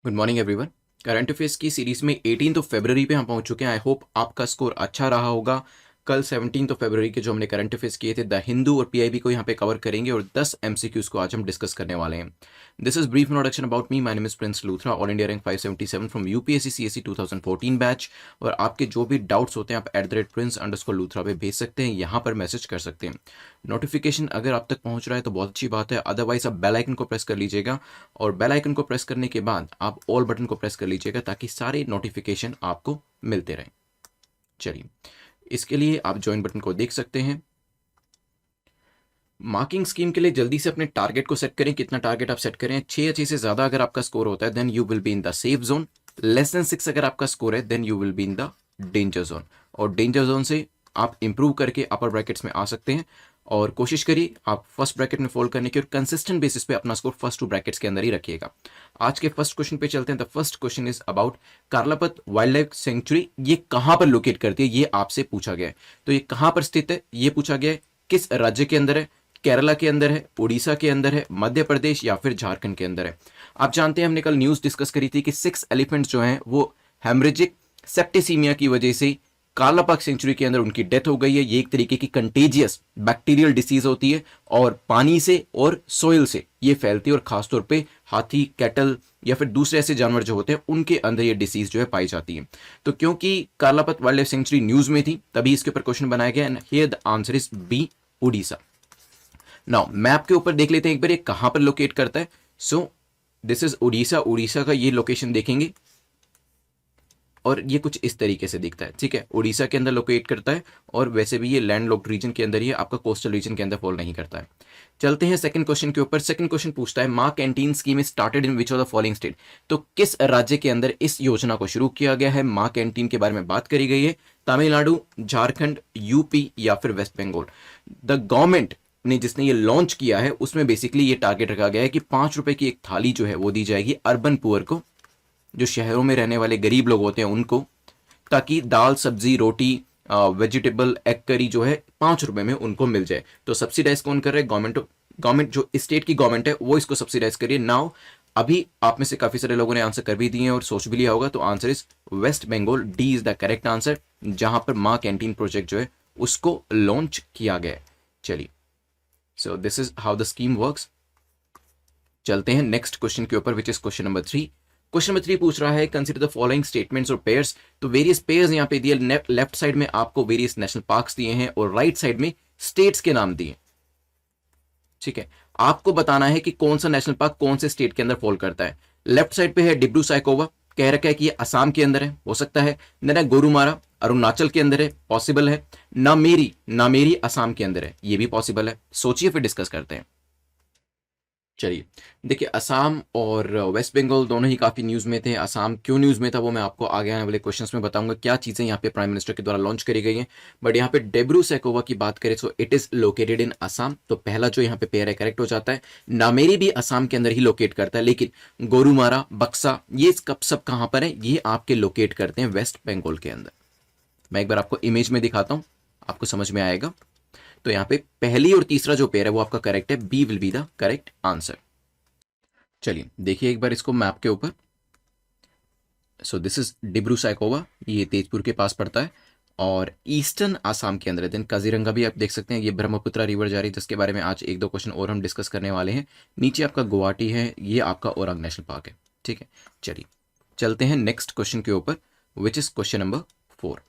Good morning everyone. Current affairs की series में 18 फरवरी पे हम पहुंच चुके हैं। आई होप आपका स्कोर अच्छा रहा होगा। कल 17 फरवरी के जो हमने करंट अफेयर्स किए थे द हिंदू और पीआईबी को यहाँ पे कवर करेंगे और 10 एमसीक्यूज को आज हम डिस्कस करने वाले हैं। This is brief introduction about me. My name is Prince Luthra, all India rank 577 from UPSC CSC 2014 batch. और आपके जो भी डाउट्स होते हैं आप @prince_लूथरा पे भेज सकते हैं, यहाँ पर मैसेज कर सकते हैं। नोटिफिकेशन अगर आप तक पहुंच रहा है तो बहुत अच्छी बात है, अदरवाइज आप बेल आइकन को प्रेस कर लीजिएगा और बेल आइकन को प्रेस करने के बाद आप ऑल बटन को प्रेस कर लीजिएगा ताकि सारे नोटिफिकेशन आपको मिलते रहें। चलिए, इसके लिए आप ज्वाइन बटन को देख सकते हैं। मार्किंग स्कीम के लिए जल्दी से अपने टारगेट को सेट करें। कितना टारगेट आप सेट करें? 6 या 6 से ज्यादा अगर आपका स्कोर होता है then you will be in the safe zone. Less than 6 अगर आपका स्कोर है then you will be in the danger zone. और डेंजर जोन से आप इंप्रूव करके अपर ब्रैकेट्स में आ सकते हैं और कोशिश करिए आप फर्स्ट ब्रैकेट में फॉल करने की और कंसिस्टेंट बेसिस पे अपना स्कोर फर्स्ट 2 ब्रैकेट्स के अंदर ही रखिएगा। आज के फर्स्ट क्वेश्चन पे चलते हैं। The first question is about Karlapat wild life sanctuary. ये कहां पर लोकेट करती है ये आपसे पूछा गया है। तो ये कहां पर स्थित है ये पूछा गया है। किस राज्य के अंदर है? केरला के अंदर है, उड़ीसा के अंदर है, मध्य प्रदेश या फिर झारखंड के अंदर है। आप जानते हैं हमने कल न्यूज डिस्कस करी थी कि 6 एलिफेंट्स जो हैं वो हेमरेजिक सेप्टिसीमिया की वजह से कार्लापाक सेंचुरी के अंदर उनकी डेथ हो गई है। ये एक तरीके की कंटेजियस बैक्टीरियल डिसीज होती है और पानी से और सोइल से ये फैलती है और खासतौर पे हाथी, कैटल या फिर दूसरे ऐसे जानवर जो होते हैं उनके अंदर ये डिसीज जो है पाई जाती है। तो क्योंकि Karlapat wild life sanctuary news में थी तभी इसके ऊपर क्वेश्चन बनाया गया and here the answer is B, Orissa. Now map के ऊपर देख लेते हैं एक बार ये कहां पर लोकेट करता है। सो दिस इज उड़ीसा। उड़ीसा का ये लोकेशन देखेंगे और ये कुछ इस तरीके से दिखता है। ठीक है, उड़ीसा के अंदर लोकेट करता है और वैसे भी ये लैंड लॉक्ड रीजन के अंदर ही है, आपका कोस्टल रीजन के अंदर फॉल नहीं करता है। चलते हैं सेकंड क्वेश्चन के ऊपर। सेकंड क्वेश्चन पूछता है मां canteen scheme is started in which of the following state. तो किस राज्य के अंदर इस योजना को शुरू किया गया है? मां कैंटीन के बारे में बात करी गई है। तमिलनाडु, झारखंड, यूपी या फिर वेस्ट बंगाल। द गवर्नमेंट ने जिसने ये लॉन्च किया है उसमें बेसिकली ये टारगेट रखा गया है कि 5 रुपए की एक थाली जो है वो दी जाएगी अर्बन पुअर को, जो शहरों में रहने वाले गरीब लोग होते हैं उनको, ताकि दाल, सब्जी, रोटी, वेजिटेबल, एग करी जो है 5 रुपए में उनको मिल जाए। तो सब्सिडाइज कौन कर रहा है? गवर्नमेंट जो स्टेट की गवर्नमेंट है वो इसको सब्सिडाइज करिए। नाउ अभी आप में से काफी सारे लोगों ने आंसर कर भी दिए हैं और सोच भी लिया होगा, तो answer is West Bengal. D is the correct answer, जहां पर मां कैंटीन प्रोजेक्ट जो है उसको लॉन्च किया गया है। चलिए, सो this is how the scheme works. चलते हैं नेक्स्ट क्वेश्चन के ऊपर which is question number 3। Question number 3 पूछ रहा है कंसीडर द फॉलोइंग स्टेटमेंट्स और पेयर्स। तो वेरियस पेयर्स यहाँ पे दिए। लेफ्ट साइड में आपको वेरियस नेशनल पार्क्स दिए हैं और राइट साइड में स्टेट्स के नाम दिए। ठीक है, आपको बताना है कि कौन सा नेशनल पार्क कौन से स्टेट के अंदर फॉल करता है। लेफ्ट साइड पे है डिब्रू साइकोवा, कह रखा है कि ये असम के अंदर है, हो सकता है। देन है गोरुमारा, अरुणाचल के अंदर है, पॉसिबल है। नामेरी असम के अंदर है, ये भी पॉसिबल है। सोचिए फिर डिस्कस करते हैं। चलिए, देखिए असम और वेस्ट बंगाल दोनों ही काफी न्यूज में थे। असम क्यों न्यूज में था वो मैं आपको आगे आने वाले क्वेश्चंस में बताऊंगा, क्या चीजें यहाँ पे प्राइम मिनिस्टर के द्वारा लॉन्च करी गई हैं। बट यहाँ पे डिब्रू सैखोवा की बात करें तो इट इज लोकेटेड इन असम। तो पहला जो यहाँ पे पेयर है करेक्ट हो जाता है। नामेरी भी असम के अंदर ही लोकेट करता है, लेकिन गोरुमारा, बक्सा ये सब कहाँ पर है? ये आपके लोकेट करते हैं वेस्ट बंगाल के अंदर। मैं एक बार आपको इमेज में दिखाता हूं, आपको समझ में आएगा। तो यहाँ पे पहली और तीसरा जो पेयर है वो आपका करेक्ट है। B will be the correct answer. चलिए देखिए एक बार इसको मैप के ऊपर। So this is Dibru Saikhowa, ये तेजपुर के पास पड़ता है और ईस्टर्न आसाम के अंदर है। देन काजीरंगा भी आप देख सकते हैं, ये ब्रह्मपुत्रा रिवर जा रही है जिसके बारे में आज 1-2 क्वेश्चन और हम डिस्कस करने वाले हैं। नीचे आपका गुवाहाटी है, ये आपका ओरांग नेशनल पार्क है। ठीक है, चलिए चलते हैं नेक्स्ट क्वेश्चन के ऊपर which is question number 4।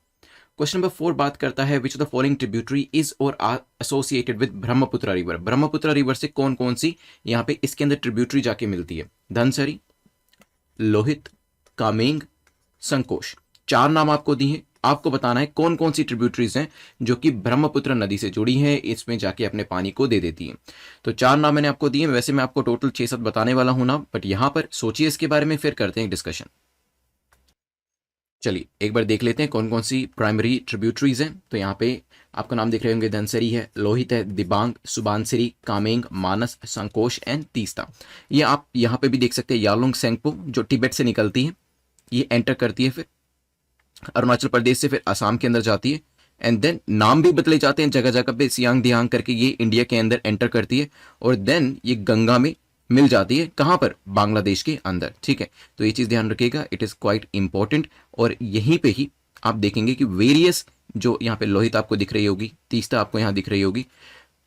Question number 4 बात करता है which of the following tributary is or are associated with Brahmaputra river. Brahmaputra river से कौन कौन सी यहाँ पे इसके अंदर ट्रिब्यूटरी जाके मिलती है? धनसरी, लोहित, कामेंग, संकोश। 4 नाम आपको दिए हैं, आपको बताना है कौन कौन सी ट्रिब्यूटरीज हैं जो कि ब्रह्मपुत्र नदी से जुड़ी हैं, इसमें जाके अपने पानी को दे देती हैं। तो 4 नाम मैंने आपको दिए। वैसे मैं आपको टोटल 6-7 बताने वाला हूं ना, बट यहां पर सोचिए इसके बारे में, फिर करते हैं डिस्कशन। चलिए एक बार देख लेते हैं कौन कौन सी प्राइमरी ट्रिब्यूटरीज हैं। तो यहाँ पे आपका नाम दिख रहे होंगे, धनसरी है, लोहित है, दिबांग, सुबानसिरी, कामेंग, मानस, संकोश एंड तीस्ता। ये आप यहाँ पे भी देख सकते हैं। यालोंग सेंगपो जो तिब्बत से निकलती है, ये एंटर करती है, फिर अरुणाचल प्रदेश से फिर असम के अंदर जाती है एंड देन नाम भी बदले जाते हैं जगह जगह पे। सियांग दियांग करके ये इंडिया के अंदर एंटर करती है और देन ये गंगा में मिल जाती है कहाँ पर, बांग्लादेश के अंदर। ठीक है, तो ये चीज़ ध्यान रखिएगा, इट इज़ क्वाइट इंपॉर्टेंट। और यहीं पे ही आप देखेंगे कि वेरियस, जो यहाँ पे लोहित आपको दिख रही होगी, तीस्ता आपको यहाँ दिख रही होगी,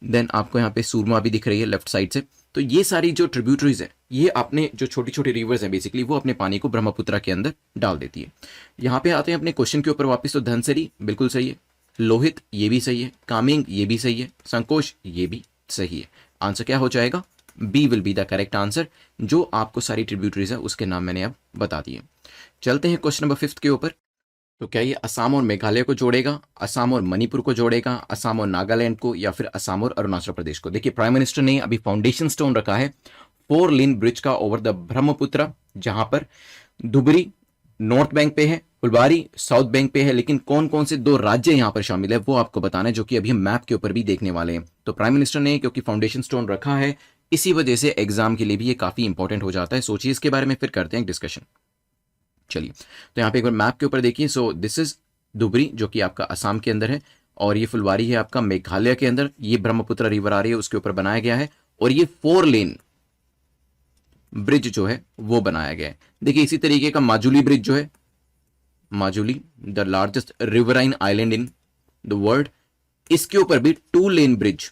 देन आपको यहाँ पे सूरमा भी दिख रही है लेफ्ट साइड से। तो ये सारी जो ट्रिब्यूटरीज है, ये आपने जो छोटी छोटी रिवर्स हैं बेसिकली, वो अपने पानी को ब्रह्मपुत्र के अंदर डाल देती है। यहाँ पे आते हैं अपने क्वेश्चन के ऊपर वापस। तो धनसरी बिल्कुल सही है, लोहित ये भी सही है, कामेंग ये भी सही है, संकोश ये भी सही है। आंसर क्या हो जाएगा, B will be the correct answer. जो आपको सारी ट्रिब्यूटरीज है उसके नाम मैंने अब बता दिए। चलते हैं क्वेश्चन नंबर 5 के ऊपर। तो क्या ये असम और मेघालय को जोड़ेगा, असम और मणिपुर को जोड़ेगा, असम और नागालैंड को, या फिर असम और अरुणाचल प्रदेश को? देखिए, प्राइम मिनिस्टर ने अभी फाउंडेशन स्टोन रखा है 4 लेन ब्रिज का ओवर द ब्रह्मपुत्र, जहां पर धुबरी नॉर्थ बैंक पे है, फुलबारी साउथ बैंक पे है। लेकिन कौन कौन से 2 राज्य यहां पर शामिल है वो आपको बताना है, जो कि अभी हम मैप के ऊपर भी देखने वाले हैं। तो प्राइम मिनिस्टर ने क्योंकि फाउंडेशन स्टोन रखा है, इसी वजह से एग्जाम के लिए भी ये काफी इंपॉर्टेंट हो जाता है। सोचिए इसके बारे में, फिर करते हैं डिस्कशन। चलिए, तो यहाँ पे एक बार मैप के ऊपर देखिए। सो दिस इज धुबरी, जो कि आपका असम के अंदर है, और ये फुलबारी है आपका मेघालय के अंदर। ये ब्रह्मपुत्र रिवर आ रही है, उसके ऊपर बनाया गया है, और ये 4 लेन ब्रिज जो है वो बनाया गया है। देखिए, इसी तरीके का माजुली ब्रिज जो है, Majuli the largest riverine island in the world, इसके ऊपर भी 2 लेन ब्रिज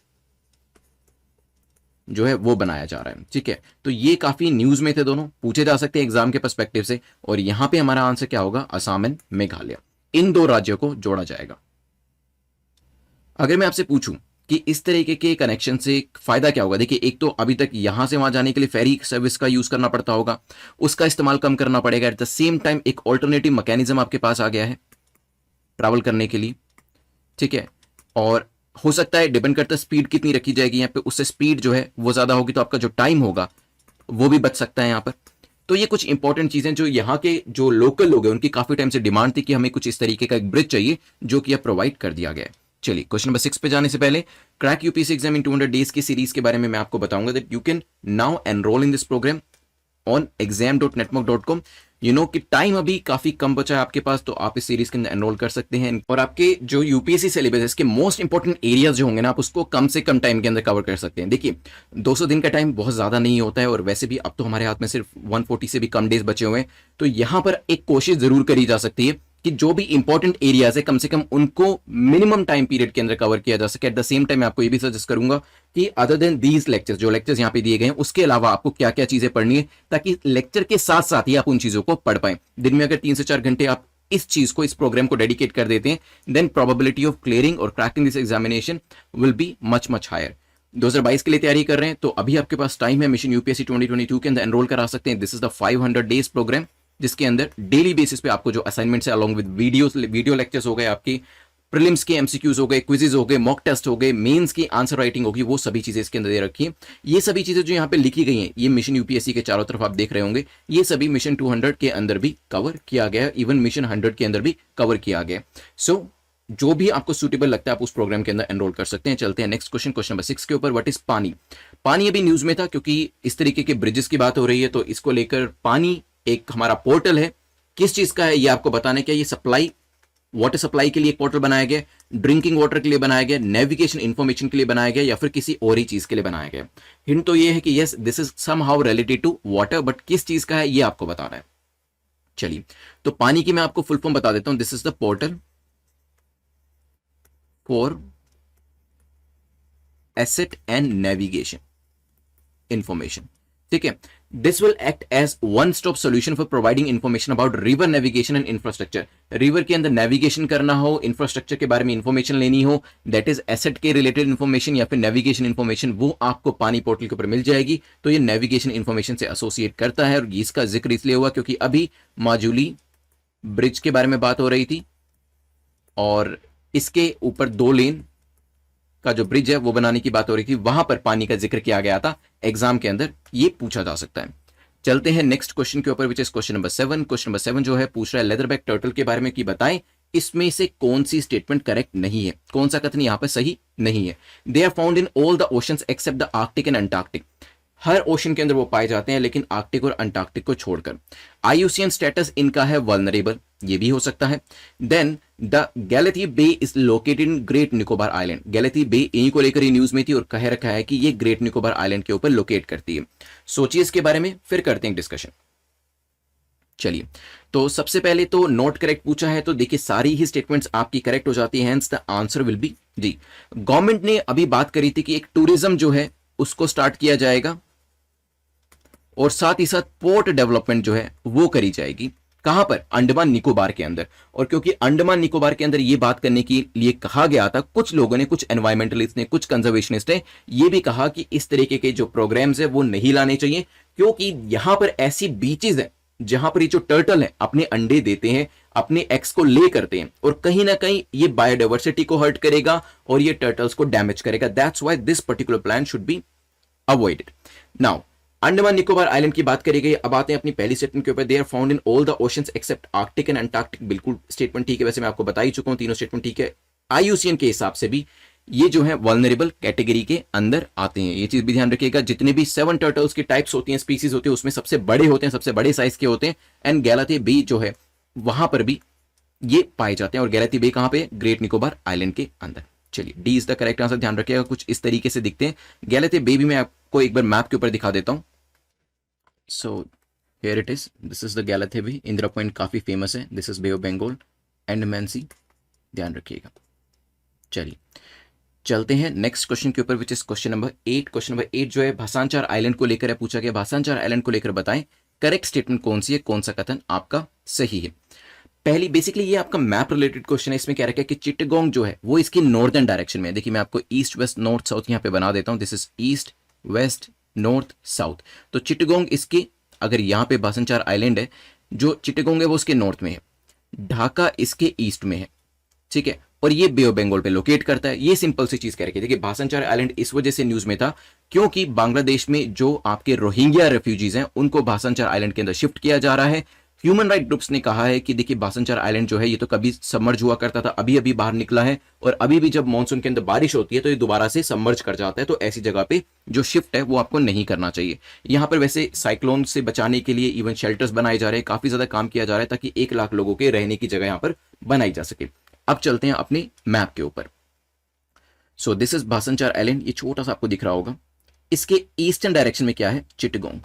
जो है वो बनाया जा रहा है। ठीक है, तो ये काफी न्यूज में थे, दोनों पूछे जा सकते हैं एग्जाम के पर्सपेक्टिव से। और यहां पे हमारा आंसर क्या होगा, असम एंड मेघालय, इन 2 राज्यों को जोड़ा जाएगा। अगर मैं आपसे पूछूं कि इस तरीके के कनेक्शन से फायदा क्या होगा, देखिए, एक तो अभी तक यहां से वहां जाने के लिए फेरी सर्विस का यूज करना पड़ता होगा, उसका इस्तेमाल कम करना पड़ेगा। एट द सेम टाइम एक ऑल्टरनेटिव मैकेनिज्म आपके पास आ गया है ट्रैवल करने के लिए। ठीक है, और हो सकता है, डिपेंड करता है स्पीड कितनी रखी जाएगी यहाँ पे, उससे स्पीड जो है वो ज्यादा होगी, तो आपका जो टाइम होगा वो भी बच सकता है यहाँ पर। तो ये कुछ इंपॉर्टेंट चीजें जो यहाँ के जो लोकल लोग हैं उनकी काफी टाइम से डिमांड थी कि हमें कुछ इस तरीके का एक ब्रिज चाहिए, जो कि अब प्रोवाइड कर दिया गया है। चलिए, क्वेश्चन नंबर 6 पे जाने से पहले crack UPSC exam in 200 days की सीरीज के बारे में मैं आपको बताऊंगा, that you can now enroll in this program on exam.network.com। You know कि टाइम अभी काफी कम बचा है आपके पास, तो आप इस सीरीज के अंदर एनरोल कर सकते हैं। और आपके जो यूपीएससी सिलेबस है, इसके मोस्ट इंपॉर्टेंट एरियाज जो होंगे ना, आप उसको कम से कम टाइम के अंदर कवर कर सकते हैं। देखिए, 200 दिन का टाइम बहुत ज्यादा नहीं होता है, और वैसे भी अब तो हमारे हाथ में सिर्फ 140 से भी कम डेज बचे हुए हैं। तो यहां पर एक कोशिश जरूर करी जा सकती है कि जो भी इंपॉर्टेंट एरियाज है, कम से कम उनको मिनिमम टाइम पीरियड के अंदर कवर किया जा सके। एट द सेम टाइम मैं आपको ये भी सजेस्ट करूंगा कि अदर देन दीज लेक्चर्स, जो लेक्चर्स यहाँ पे दिए गए हैं, उसके अलावा आपको क्या क्या चीजें पढ़नी है, ताकि लेक्चर के साथ साथ ही आप उन चीजों को पढ़ पाए। दिन में अगर 3 से 4 घंटे आप इस चीज को, इस प्रोग्राम को डेडिकेट कर देते हैं, देन प्रोबेबिलिटी ऑफ क्लियरिंग और cracking this examination will be much much higher. 2022 के लिए तैयारी कर रहे हैं तो अभी आपके पास टाइम है, मिशन यूपीएससी 2022 के अंदर एनरोल करा सकते हैं। This is the 500 days program, जिसके अंदर डेली बेसिस पे आपको जो असाइनमेंट्स है, अलॉन्ग विद वीडियो लेक्चर्स हो गए, आपकी प्रीलिम्स के एमसीक्यूज हो गए, क्विजेज हो गए, मॉक टेस्ट हो गए, मेंस की आंसर राइटिंग होगी, वो सभी चीजें इसके अंदर दे रखी है। ये सभी चीजें जो यहाँ पे लिखी गई हैं, ये मिशन यूपीएससी के चारों तरफ आप देख रहे होंगे, ये सभी मिशन 200 के अंदर भी कवर किया गया है, इवन मिशन 100 के अंदर भी कवर किया गया। सो जो भी आपको सूटेबल लगता है आप उस प्रोग्राम के अंदर एनरोल कर सकते हैं। चलते हैं नेक्स्ट क्वेश्चन, क्वेश्चन नंबर 6 के ऊपर। व्हाट इज पानी? पानी अभी न्यूज में था, क्योंकि इस तरीके के ब्रिजेस की बात हो रही है, तो इसको लेकर पानी एक हमारा पोर्टल है, किस चीज का है ये आपको बताना है। क्या ये सप्लाई, वाटर सप्लाई के लिए एक पोर्टल बनाया गया, ड्रिंकिंग वाटर के लिए बनाया गया, नेविगेशन इंफॉर्मेशन के लिए बनाया गया, या फिर किसी और ही चीज के लिए बनाया गया? हिंट तो ये है कि yes, this is somehow related to water, but किस चीज का है ये आपको बताना है। चलिए, तो पानी की मैं आपको फुल फॉर्म बता देता हूं। This is the portal for asset and navigation information. ठीक है, this will act as one stop solution for providing information about river navigation and infrastructure. River के अंदर नेविगेशन करना हो, इंफ्रास्ट्रक्चर के बारे में इंफॉर्मेशन लेनी हो, दैट इज एसेट के रिलेटेड इंफॉर्मेशन या फिर नेविगेशन इंफॉर्मेशन, वो आपको पानी पोर्टल के ऊपर मिल जाएगी। तो ये नेविगेशन इंफॉर्मेशन से एसोसिएट करता है, और इसका जिक्र इसलिए हुआ क्योंकि अभी माजुली ब्रिज के बारे में बात हो रही थी, और इसके ऊपर 2 लेन का जो ब्रिज है वो बनाने की बात हो रही थी, वहां पर पानी का जिक्र किया गया था। एग्जाम के अंदर ये पूछा जा सकता है। चलते हैं नेक्स्ट क्वेश्चन के ऊपर, which is question number 7। Question number 7 जो है पूछ रहा है लेदरबैक टर्टल के बारे में कि बताएं इसमें से कौन सी स्टेटमेंट करेक्ट नहीं है, कौन सा कथन यहां पर सही नहीं है। They are found in all the oceans except the Arctic and Antarctic. हर ओशन के अंदर वो पाए जाते हैं, लेकिन आर्कटिक और अंटार्कटिक को छोड़कर। आईयूसीएन स्टेटस इनका है वल्नरेबल, ये भी हो सकता है। Then the Galathea bay is located in great Nicobar island, Galathea bay इन्हीं को लेकर ही न्यूज में थी और कह रखा है कि ये ग्रेट निकोबार आइलैंड के ऊपर लोकेट करती है। सोचिए इसके बारे में, फिर करते हैं डिस्कशन। चलिए, तो सबसे पहले तो नॉट करेक्ट पूछा है, तो देखिए सारी ही स्टेटमेंट्स आपकी करेक्ट हो जाती है, hence the answer will be G. Government ने अभी बात करी थी कि एक टूरिज्म जो है उसको स्टार्ट किया जाएगा और साथ ही साथ पोर्ट डेवलपमेंट जो है वो करी जाएगी। कहां पर? अंडमान निकोबार के अंदर। और क्योंकि अंडमान निकोबार के अंदर ये बात करने के लिए कहा गया था, कुछ लोगों ने, कुछ एनवायरमेंटलिस्ट ने, कुछ कंजर्वेशनिस्ट ने ये भी कहा कि इस तरीके के जो प्रोग्राम्स है वो नहीं लाने चाहिए, क्योंकि यहां पर ऐसी बीचेज है जहां पर ये जो टर्टल है अपने अंडे देते हैं, अपने एक्स को ले करते हैं, और कहीं ना कहीं ये बायोडाइवर्सिटी को हर्ट करेगा और ये टर्टल्स को डैमेज करेगा। That's why this particular plan should be avoided. Now Andaman Nicobar island की बात करी गई। अब आते हैं अपनी पहली स्टेटमेंट के ऊपर, they are found in all the oceans except Arctic and Antarctic. बिल्कुल स्टेटमेंट ठीक है, वैसे मैं आपको बता ही चुका हूं, तीनों स्टेटमेंट ठीक है। आईयूसीएन के हिसाब से भी ये जो है वल्नरेबल कैटेगरी के अंदर आते हैं, ये चीज भी ध्यान रखिएगा। जितने भी 7 टर्टल्स की टाइप्स होती हैं, स्पीसीज होती है, उसमें सबसे बड़े होते हैं, सबसे बड़े साइज के होते हैं, एंड गैलाथी बे जो है वहां पर भी ये पाए जाते हैं। और गैलाथी बे कहां पे? ग्रेट निकोबार आइलैंड के अंदर। चलिए, D is the correct answer, ध्यान रखिएगा। कुछ इस तरीके से दिखते हैं। गैलाथी बे भी मैं आपको एक बार मैप के ऊपर दिखा देता हूं। So here it is, this is the Galathea bay. Indira point काफी फेमस है। This is bay of Bengal, Andaman sea, ध्यान रखिएगा। चलिए चलते हैं नेक्स्ट क्वेश्चन के ऊपर, which is question number 8। Question number 8 जो है भासांचार आइलैंड को लेकर है, पूछा गया भासांचार आइलैंड को लेकर बताएं करेक्ट स्टेटमेंट कौन सी है, कौन सा कथन आपका सही है। पहली बेसिकली ये आपका मैप रिलेटेड क्वेश्चन है। इसमें क्या रखा है कि चिट्टगोंग जो है वो इसकी नॉर्दर्न डायरेक्शन में है। देखिए मैं आपको ईस्ट वेस्ट नॉर्थ साउथ यहाँ पे बना देता हूँ। This is east west north south. तो चिट्टगोंग इसके, अगर यहाँ पे भासांचार आइलैंड है, जो चिट्टगोंग है वो उसके नॉर्थ में है, ढाका इसके ईस्ट में है, ठीक है, और ये बे ऑफ बंगाल पे लोकेट करता है। ये सिंपल सी चीज कह रखी है। देखिए भासांचार आइलैंड इस वजह से न्यूज में था क्योंकि बांग्लादेश में जो आपके रोहिंग्या रेफ्यूजीज हैं उनको भासांचार आइलैंड के अंदर शिफ्ट किया जा रहा है। ह्यूमन राइट ग्रुप्स ने कहा है कि देखिए भासांचार आइलैंड जो है ये तो कभी सबमर्ज हुआ करता था, अभी अभी बाहर निकला है, और अभी भी जब मानसून के अंदर बारिश होती है तो ये दोबारा से सबमर्ज कर जाता है। तो ऐसी जगह पे जो शिफ्ट है वो आपको नहीं करना चाहिए। यहाँ पर वैसे साइक्लोन से बचाने के लिए इवन शेल्टर्स बनाए जा रहे हैं, काफी ज्यादा काम किया जा रहा है ताकि 1 लाख लोगों के रहने की जगह यहाँ पर बनाई जा सके। अब चलते हैं अपने मैप के ऊपर। सो दिस इज भासांचार आइलैंड, ये छोटा सा आपको दिख रहा होगा। इसके ईस्टर्न डायरेक्शन में क्या है? चिट्टगोंग।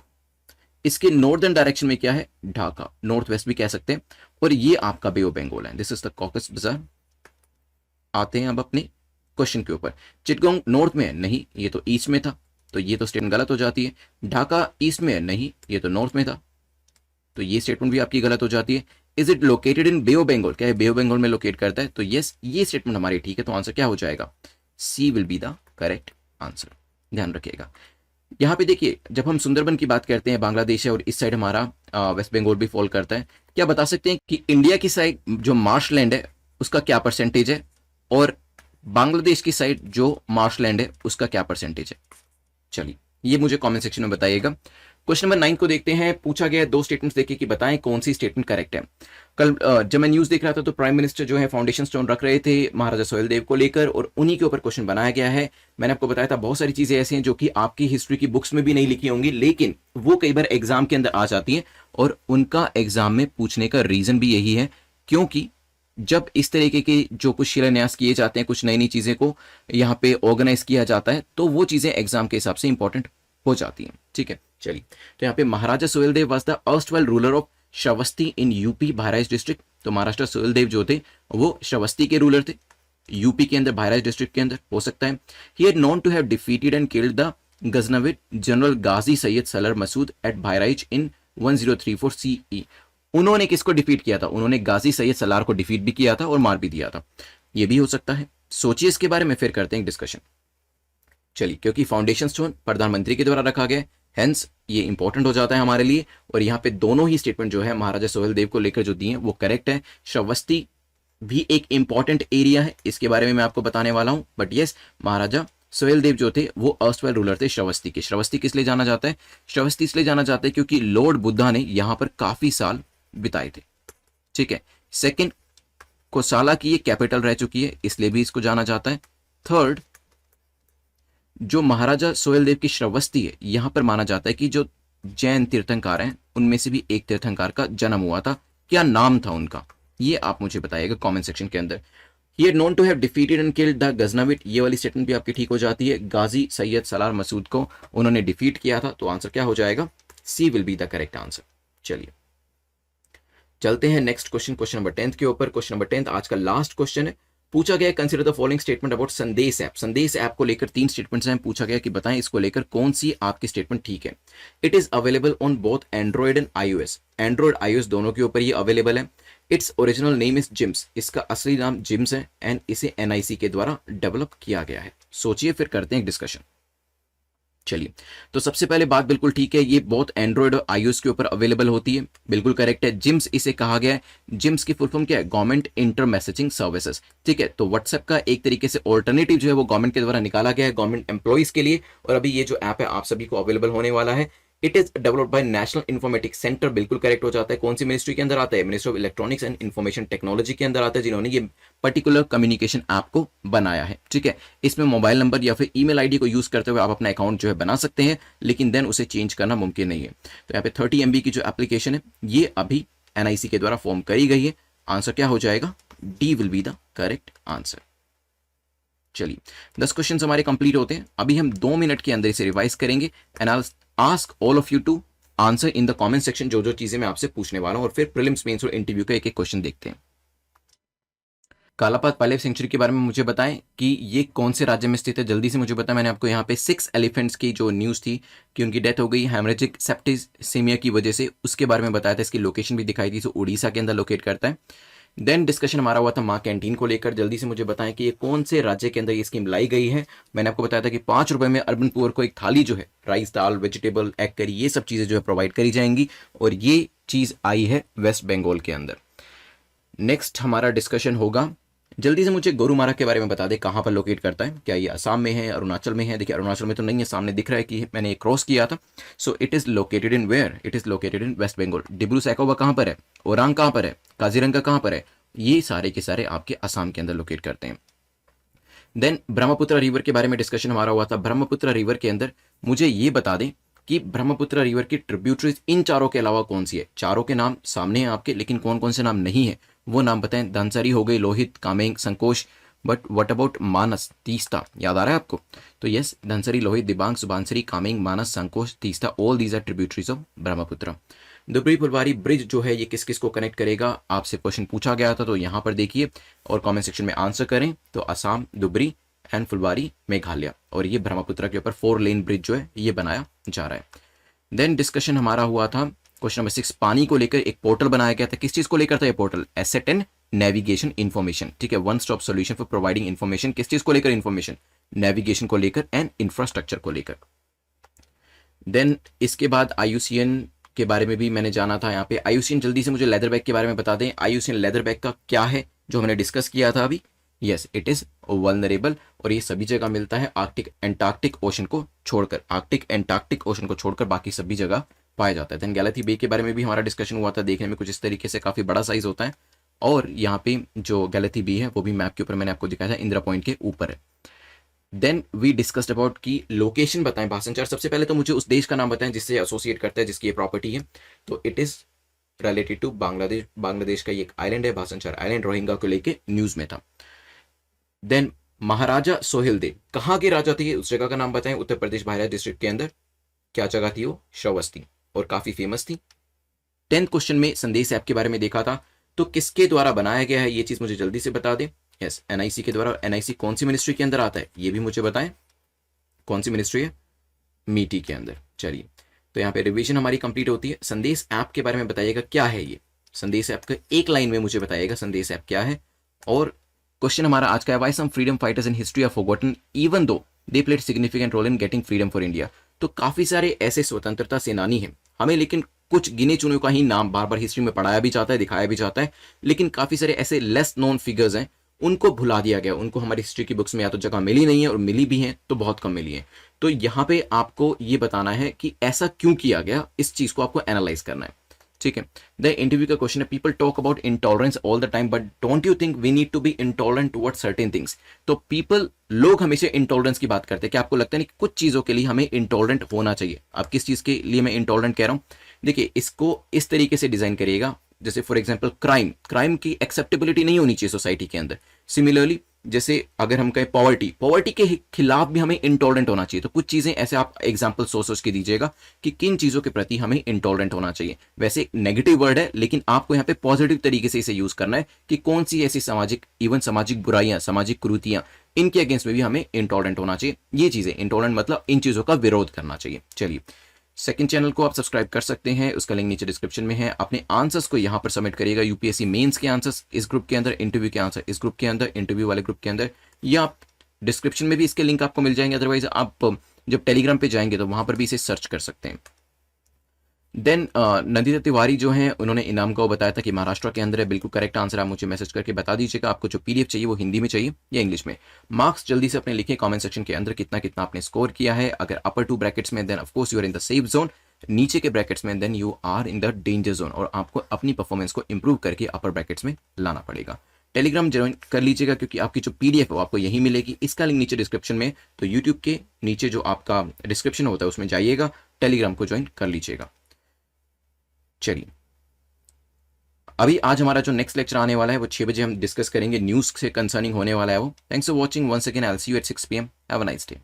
इसके नॉर्दर्न डायरेक्शन में क्या है? ढाका, नॉर्थ वेस्ट भी कह सकते हैं, और ये आपका बे ऑफ बंगाल है। दिस इज द कॉकस बाजार। आते हैं अब अपने क्वेश्चन के ऊपर। चिट्टगोंग नॉर्थ में है? नहीं, ये तो ईस्ट में था, तो ये तो स्टेटमेंट गलत हो जाती है। ढाका ईस्ट में है? नहीं, ये तो नॉर्थ में था, तो ये स्टेटमेंट भी आपकी गलत हो जाती है। Is it located in bay of Bengal? क्या है बे ऑफ बंगाल में लोकेट करता है? तो यस, ये स्टेटमेंट हमारी ठीक है। तो आंसर क्या हो जाएगा? C will be the correct answer, ध्यान रखिएगा। यहाँ पे देखिए जब हम सुंदरबन की बात करते हैं, बांग्लादेश है और इस साइड हमारा वेस्ट बंगाल भी फॉल करता है, क्या बता सकते हैं कि इंडिया की साइड जो मार्शलैंड है उसका क्या परसेंटेज है, और बांग्लादेश की साइड जो मार्शलैंड है उसका क्या परसेंटेज है? चलिए ये मुझे कमेंट सेक्शन में बताइएगा। क्वेश्चन नंबर 9 को देखते हैं। पूछा गया 2 स्टेटमेंट्स देखिए कि बताएं कौन सी स्टेटमेंट करेक्ट है। कल जब मैं न्यूज देख रहा था तो प्राइम मिनिस्टर जो है फाउंडेशन स्टोन रख रहे थे महाराजा सोहेलदेव को लेकर, और उन्हीं के ऊपर क्वेश्चन बनाया गया है। मैंने आपको बताया था बहुत सारी चीजें ऐसी हैं जो कि आपकी हिस्ट्री की बुक्स में भी नहीं लिखी होंगी, लेकिन वो कई बार एग्जाम के अंदर आ जाती हैं, और उनका एग्जाम में पूछने का रीजन भी यही है क्योंकि जब इस तरीके के जो कुछ शिलान्यास किए जाते हैं, कुछ नई नई चीजें को यहाँ पे ऑर्गेनाइज किया जाता है, तो वो चीजें एग्जाम के हिसाब से इंपॉर्टेंट हो जाती हैं। ठीक है, चलिए तो यहाँ पे Maharaja Suheldev was the erstwhile ruler of Shravasti in UP Bahraich district. तो महाराष्ट्र सोहेलदेव जो थे वो श्रावस्ती के रूलर थे, यूपी के अंदर बहराइच डिस्ट्रिक्ट के अंदर हो सकता है। He had known to have defeated and killed the Ghaznavid general Ghazi Syed Salar Masud at Bahraich in 1034 CE। उन्होंने किसको डिफीट किया था? उन्होंने गाजी सैयद सलार को डिफीट भी किया था और मार भी दिया था। ये भी हो सकता है, सोचिए इसके बारे में, फिर करते हैं डिस्कशन। चलिए, क्योंकि फाउंडेशन स्टोन प्रधानमंत्री के द्वारा रखा गया, हेंस ये इंपॉर्टेंट हो जाता है हमारे लिए, और यहाँ पे दोनों ही स्टेटमेंट जो है महाराजा सोहेलदेव को लेकर जो दिए हैं वो करेक्ट है। श्रावस्ती भी एक इंपॉर्टेंट एरिया है, इसके बारे में मैं आपको बताने वाला हूं, बट यस महाराजा सोहेलदेव जो थे वो अर्स्टवाइल रूलर थे श्रावस्ती के। श्रावस्ती किस लिए जाना जाता है? श्रावस्ती इसलिए जाना जाता है क्योंकि लॉर्ड बुद्धा ने यहाँ पर काफी साल बिताए थे। ठीक है, सेकेंड, कोसाला की ये कैपिटल रह चुकी है, इसलिए भी इसको जाना जाता है। थर्ड, जो महाराजा सोहेलदेव की श्रावस्ती है यहां पर माना जाता है कि जो जैन तीर्थंकर हैं उनमें से भी एक तीर्थंकर का जन्म हुआ था। क्या नाम था उनका? ये आप मुझे बताइएगा कमेंट सेक्शन के अंदर। He is known to have defeated and killed the Ghaznavid, ये वाली स्टेटमेंट भी आपकी ठीक हो जाती है। गाजी सैयद सलार मसूद को उन्होंने डिफीट किया था, तो आंसर क्या हो जाएगा? C will be the correct answer. चलिए चलते हैं नेक्स्ट क्वेश्चन, क्वेश्चन नंबर 10 के ऊपर। क्वेश्चन नंबर 10 आज का लास्ट क्वेश्चन है। पूछा गया consider the following statement about संदेश ऐप। संदेश ऐप को लेकर 3 स्टेटमेंट्स हैं, पूछा गया कि बताएं इसको लेकर कौन सी आपकी स्टेटमेंट ठीक है। It is available on both android and iOS, android iOS दोनों के ऊपर ये अवेलेबल है। It's original name is GIMS, इसका असली नाम जिम्स है, एंड इसे NIC के द्वारा डेवलप किया गया है। सोचिए फिर करते हैं एक डिस्कशन। चलिए, तो सबसे पहले बात बिल्कुल ठीक है, ये बहुत एंड्रॉइड और iOS के ऊपर अवेलेबल होती है, बिल्कुल करेक्ट है। जिम्स इसे कहा गया है, जिम्स की फुल फॉर्म क्या है? गवर्नमेंट इंटर मैसेजिंग सर्विसेज, ठीक है। तो व्हाट्सएप का एक तरीके से ऑल्टरनेटिव जो है वो गवर्नमेंट के द्वारा निकाला गया है गवर्नमेंट एम्प्लॉइज के लिए, और अभी ये जो ऐप है आप सभी को अवेलेबल होने वाला है। It is developed by national informatics centre, बिल्कुल करेक्ट हो जाता है। कौन सी मिनिस्ट्री के अंदर आता है? Ministry of electronics and information technology के अंदर आता है, जिन्होंने ये पर्टिकुलर कम्युनिकेशन ऐप को बनाया है, ठीक है। इसमें मोबाइल नंबर या फिर ईमेल आईडी को यूज करते हुए आप अपना अकाउंट जो है बना सकते हैं, लेकिन देन उसे चेंज करना मुमकिन नहीं है। तो यहाँ पे 30 MB की जो एप्लीकेशन है ये अभी NIC के द्वारा फॉर्म करी गई है। आंसर क्या हो जाएगा? D will be the correct answer. चलिए 10 क्वेश्चन हमारे कंप्लीट होते हैं। अभी हम 2 मिनट के अंदर इसे रिवाइज करेंगे and I ask all of you to answer in the comment section जो जो चीजें मैं आपसे पूछने वाला हूं, और फिर प्रीलिम्स मेंस और इंटरव्यू का एक एक क्वेश्चन देखते हैं। कालापात पाइलेट सेंचुरी के बारे में मुझे बताएं कि ये कौन से राज्य में स्थित है, जल्दी से मुझे बताएं। मैंने आपको यहाँ पे 6 एलिफेंट्स की जो न्यूज़ थी कि उनकी डेथ हो गई हेमरेजिक सेप्टिसेमिया की वजह से, उसके बारे में बताया था। इसकी लोकेशन भी दिखाई थी, तो उड़ीसा के अंदर लोकेट करता है। देन डिस्कशन हमारा हुआ था माँ कैंटीन को लेकर। जल्दी से मुझे बताएं कि ये कौन से राज्य के अंदर ये स्कीम लाई गई है। मैंने आपको बताया था कि 5 रुपए में अर्बन पुअर को एक थाली जो है राइस दाल वेजिटेबल एग करी ये सब चीज़ें जो है प्रोवाइड करी जाएंगी, और ये चीज़ आई है वेस्ट बंगाल के अंदर। नेक्स्ट हमारा डिस्कशन होगा, जल्दी से मुझे गोरुमारा के बारे में बता दें कहाँ पर लोकेट करता है। क्या ये असम में है, अरुणाचल में है? देखिए अरुणाचल में तो नहीं है, सामने दिख रहा है कि मैंने क्रॉस किया था। So it is located in where? It is located in West Bengal. Dibru Saikhowa कहाँ पर है? ओरांग कहाँ पर है? काजीरंगा कहाँ पर है? ये सारे के सारे आपके असम के अंदर लोकेट करते हैं। देन ब्रह्मपुत्र रिवर के बारे में डिस्कशन हमारा हुआ था। ब्रह्मपुत्र रिवर के अंदर मुझे ये बता दें कि ब्रह्मपुत्र रिवर की ट्रिब्यूटरीज इन चारों के अलावा कौन सी है? चारों के नाम सामने हैं आपके, लेकिन कौन कौन से नाम नहीं है वो नाम बताएं। धनसरी हो गई, Lohit, Kameng, Sankosh, but what about Manas, Teesta? याद आ रहा है आपको? तो yes, Dhansiri, Lohit, Dibang, Subansiri, Kameng, Manas, Sankosh, Teesta, all these are tributaries of Brahmaputra. Dhubri Phulbari bridge जो है ये किस किस को कनेक्ट करेगा? आपसे क्वेश्चन पूछा गया था, तो यहाँ पर देखिए और कमेंट सेक्शन में आंसर करें। तो असम, दुबरी एंड फुलबारी, मेघालय, और ये ब्रह्मपुत्र के ऊपर 4 लेन ब्रिज जो है ये बनाया जा रहा है। देन डिस्कशन हमारा हुआ था क्वेश्चन नंबर 6, पानी को लेकर एक पोर्टल बनाया गया था। किस चीज को लेकर था ये portal? Asset and navigation information, ठीक है। One stop solution for providing information. किस चीज को लेकर इन्फॉर्मेशन? नेविगेशन को लेकर एंड इंफ्रास्ट्रक्चर को लेकर। देन इसके बाद IUCN के बारे में भी मैंने जाना था। यहाँ पे IUCN, जल्दी से मुझे लेदर बैग के बारे में बता दें। IUCN लेदर बैग का क्या है जो हमने डिस्कस किया था अभी? यस, इट इज वल्नरेबल, और ये सभी जगह मिलता है आर्कटिक एंटार्क्टिक ओशन को छोड़कर। आर्कटिक एंटार्क्टिक ओशन को छोड़कर बाकी सभी जगह पाया जाता है। देन गैलेथी बे के बारे में भी हमारा डिस्कशन हुआ था। देखने में कुछ इस तरीके से काफी बड़ा साइज होता है, और यहाँ पे जो गैलेथी बे है वो भी मैप के ऊपर मैंने आपको दिखाया था, इंदिरा पॉइंट के ऊपर है। देन वी डिस्कस्ड अबाउट की लोकेशन बताएं भाषण चार। सबसे पहले तो मुझे उस देश का नाम बताएं जिससे एसोसिएट करता है, जिसकी ये प्रॉपर्टी है। तो it is related to Bangladesh. Bangladesh का ये एक आइलैंड है, भाषण चार आइलैंड, रोहिंगा को लेके न्यूज में था। देन महाराजा सोहेल देव कहाँ के राजा थे? उस जगह का नाम बताएं। उत्तर प्रदेश बहराइच डिस्ट्रिक्ट के अंदर क्या जगह थी? वो श्रावस्ती, और काफी फेमस थी। 10th क्वेश्चन में संदेश ऐप के बारे में देखा था, तो किसके द्वारा बनाया गया है ये चीज मुझे जल्दी से बता दें। यस, NIC के द्वारा। NIC कौन सी मिनिस्ट्री के अंदर आता है ये भी मुझे बताएं। कौन सी मिनिस्ट्री है? मीटी के अंदर। चलिए, तो यहाँ पे रिवीजन हमारी कंप्लीट होती है। संदेश ऐप के बारे में बताइएगा क्या है ये। संदेश ऐप का एक लाइन में मुझे बताइएगा संदेश ऐप क्या है। और क्वेश्चन हमारा आज का है, why some freedom fighters in history are forgotten even though they played significant role in getting freedom for India. तो काफी सारे ऐसे स्वतंत्रता सेनानी हैं, हमें लेकिन कुछ गिने चुने का ही नाम बार बार हिस्ट्री में पढ़ाया भी जाता है, दिखाया भी जाता है, लेकिन काफी सारे ऐसे लेस नोन फिगर्स हैं, उनको भुला दिया गया। उनको हमारी हिस्ट्री की बुक्स में या तो जगह मिली नहीं है, और मिली भी है तो बहुत कम मिली है। तो यहाँ पे आपको ये बताना है कि ऐसा क्यों किया गया, इस चीज को आपको एनालाइज करना है, ठीक है। द इंटरव्यू का क्वेश्चन है, people talk about intolerance all the time but don't you think we need to be intolerant towards certain things. तो पीपल, लोग हमेशा इंटॉलरेंस की बात करते हैं। क्या आपको लगता है नहीं कि कुछ चीजों के लिए हमें इंटॉलरेंट होना चाहिए? अब किस चीज के लिए मैं इंटॉलरेंट कह रहा हूं? देखिए, इसको इस तरीके से डिजाइन करिएगा, जैसे फॉर एग्जांपल क्राइम की एक्सेप्टेबिलिटी नहीं होनी चाहिए सोसाइटी के अंदर। सिमिलरली जैसे अगर हम कहें पॉवर्टी के खिलाफ भी हमें इंटॉलरेंट होना चाहिए। तो कुछ चीजें ऐसे आप एग्जांपल सोच के दीजिएगा कि किन चीजों के प्रति हमें इंटॉलरेंट होना चाहिए। वैसे नेगेटिव वर्ड है, लेकिन आपको यहाँ पे पॉजिटिव तरीके से इसे यूज करना है कि कौन सी ऐसी सामाजिक बुराइयां, सामाजिक कुरीतियां, इनके अगेंस्ट में भी हमें इंटॉलरेंट होना चाहिए। ये चीजें इंटॉलरेंट मतलब इन चीजों का विरोध करना चाहिए। चलिए, सेकंड चैनल को आप सब्सक्राइब कर सकते हैं, उसका लिंक नीचे डिस्क्रिप्शन में है। अपने आंसर्स को यहाँ पर सबमिट करिएगा, यूपीएससी मेंस के आंसर्स इस ग्रुप के अंदर, इंटरव्यू के आंसर इस ग्रुप के अंदर, इंटरव्यू वाले ग्रुप के अंदर, या आप डिस्क्रिप्शन में भी इसके लिंक आपको मिल जाएंगे। अदरवाइज आप जब टेलीग्राम पे जाएंगे तो वहां पर भी इसे सर्च कर सकते हैं। देन नंदिता तिवारी जो हैं उन्होंने इनाम का वो बताया था कि महाराष्ट्र के अंदर है। बिल्कुल करेक्ट आंसर, आप मुझे मैसेज करके बता दीजिएगा आपको जो पीडीएफ चाहिए वो हिंदी में चाहिए या इंग्लिश में। मार्क्स जल्दी से अपने लिखे कमेंट सेक्शन के अंदर कितना कितना आपने स्कोर किया है। अगर अपर 2 ब्रैकेट्स में then of course you are in the safe zone, नीचे के ब्रैकेट्स में then you are in the danger zone, और आपको अपनी परफॉर्मेंस को इंप्रूव करके अपर ब्रैकेट्स में लाना पड़ेगा। टेलीग्राम ज्वाइन कर लीजिएगा क्योंकि आपकी जो पीडीएफ है वो आपको यही मिलेगी। इसका लिंक नीचे डिस्क्रिप्शन में, तो यूट्यूब के नीचे जो आपका डिस्क्रिप्शन होता है उसमें जाइएगा, टेलीग्राम को ज्वाइन कर लीजिएगा। चलिए, अभी आज हमारा जो नेक्स्ट लेक्चर आने वाला है वो 6 बजे हम डिस्कस करेंगे, न्यूज़ से कंसर्निंग होने वाला है वो। Thanks for watching, once again I will see you at 6 PM। Have a nice day.